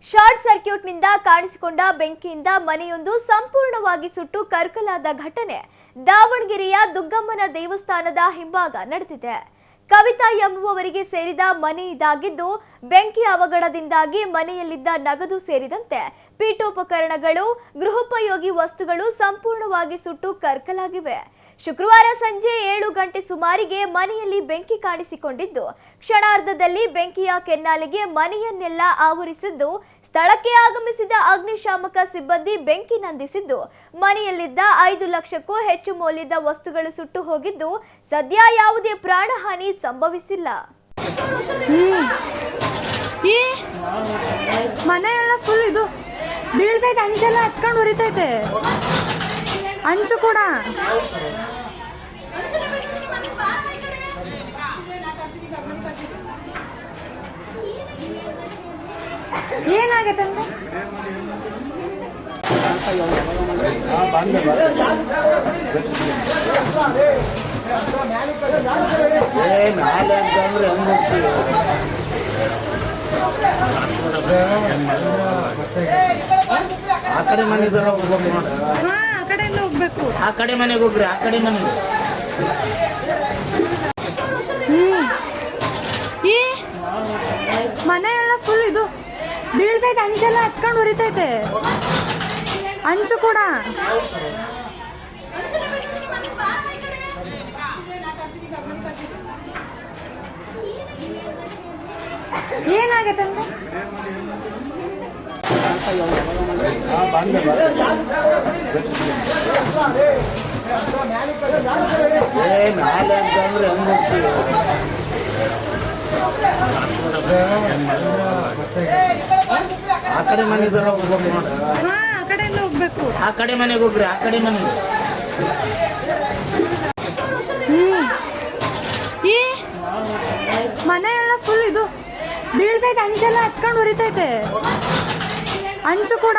Short ಸರ್ಕ್ಯೂಟ್ನಿಂದ ಕಾಣಿಸಿಕೊಂಡ ಬೆಂಕಿಯಿಂದ ಮನೆಯೊಂದು ಸಂಪೂರ್ಣವಾಗಿ ಸುಟ್ಟು ಕರಕಲಾದ ಘಟನೆ ದಾವಣಗೆರೆಯ ದುಗ್ಗಮ್ಮನ ದೇವಸ್ಥಾನದ ಹಿಂಭಾಗ ನಡೆದಿದೆ. ಕವಿತಾ ಎಂಬುವವರಿಗೆ ಸೇರಿದ ಮನೆ ಇದಾಗಿದ್ದು, ಬೆಂಕಿ ಅವಘಡದಿಂದಾಗಿ ಮನೆಯಲ್ಲಿದ್ದ ನಗದು ಸೇರಿದಂತೆ ಪೀಠೋಪಕರಣಗಳು, ಗೃಹೋಪಯೋಗಿ ವಸ್ತುಗಳು ಸಂಪೂರ್ಣವಾಗಿ ಸುಟ್ಟು ಕರಕಲಾಗಿವೆ. ಶುಕ್ರವಾರ ಸಂಜೆ 7 ಗಂಟೆ ಸುಮಾರಿಗೆ ಮನೆಯಲ್ಲಿ ಬೆಂಕಿ ಕಾಣಿಸಿಕೊಂಡಿದ್ದು, ಕ್ಷಣಾರ್ಧದಲ್ಲಿ ಬೆಂಕಿಯ ಕೆನ್ನಾಲಿಗೆ ಮನೆಯನ್ನೆಲ್ಲ ಆವರಿಸಿದ್ದು, ಸ್ಥಳಕ್ಕೆ ಆಗಮಿಸಿದ ಅಗ್ನಿಶಾಮಕ ಸಿಬ್ಬಂದಿ ಬೆಂಕಿ ನಂದಿಸಿದ್ದು, ಮನೆಯಲ್ಲಿದ್ದ 5 ಲಕ್ಷಕ್ಕೂ ಹೆಚ್ಚು ಮೌಲ್ಯದ ವಸ್ತುಗಳು ಸುಟ್ಟು ಹೋಗಿದ್ದು, ಸದ್ಯ ಯಾವುದೇ ಪ್ರಾಣಹಾನಿ ಸಂಭವಿಸಿಲ್ಲ. ಮನೆಯೆಲ್ಲ ಫುಲ್ ಇದು ಬೀಳ್ತೈತೆ, ಅಂಚೆಲ್ಲ ಹತ್ಕೊಂಡು ಉರಿತೈತೆ, ಅಂಚು ಕೂಡ. ಏನಾಗತ್ತೆ ಆ ಕಡೆ ಮನೆಗೆ ಹೋಗ್ಬೇಕು, ಆ ಕಡೆ ಮನೆಗೆ ಹೋಗ್ರಿ, ಆ ಕಡೆ ಮನೆಗೆ. ಮನೆಯೆಲ್ಲ ಫುಲ್ ಇದು ಬೀಳ್ತೈತೆ, ಅಂಚೆಲ್ಲ ಹತ್ಕೊಂಡು ಉರಿತೈತೆ, ಅಂಚು ಕೂಡ. ಏನಾಗತ್ತೆ ಆ ಕಡೆ ಮನೆಗೆ ಹೋಗ್ಬೇಕು, ಆ ಕಡೆ ಮನೆಗೆ ಹೋಗ್ರಿ, ಆ ಕಡೆ ಮನೆಗೆ. ಮನೆಯೆಲ್ಲ ಫುಲ್ ಇದು ಬೀಳ್ತೈತೆ, ಅಂಚೆಲ್ಲ ಹತ್ಕೊಂಡು ಉರಿತೈತೆ, ಅಂಚು ಕೂಡ.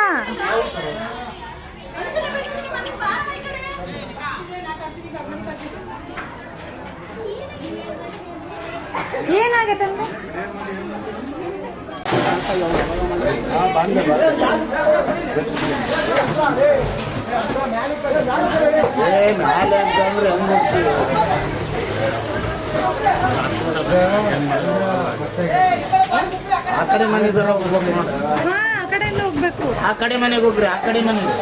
ಏನಾಗತ್ತೆ ಆ ಕಡೆ ಮನೆಗೆ ಹೋಗ್ಬೇಕು, ಆ ಕಡೆ ಮನೆಗೆ ಹೋಗ್ರಿ, ಆ ಕಡೆ ಮನೆಗೆ.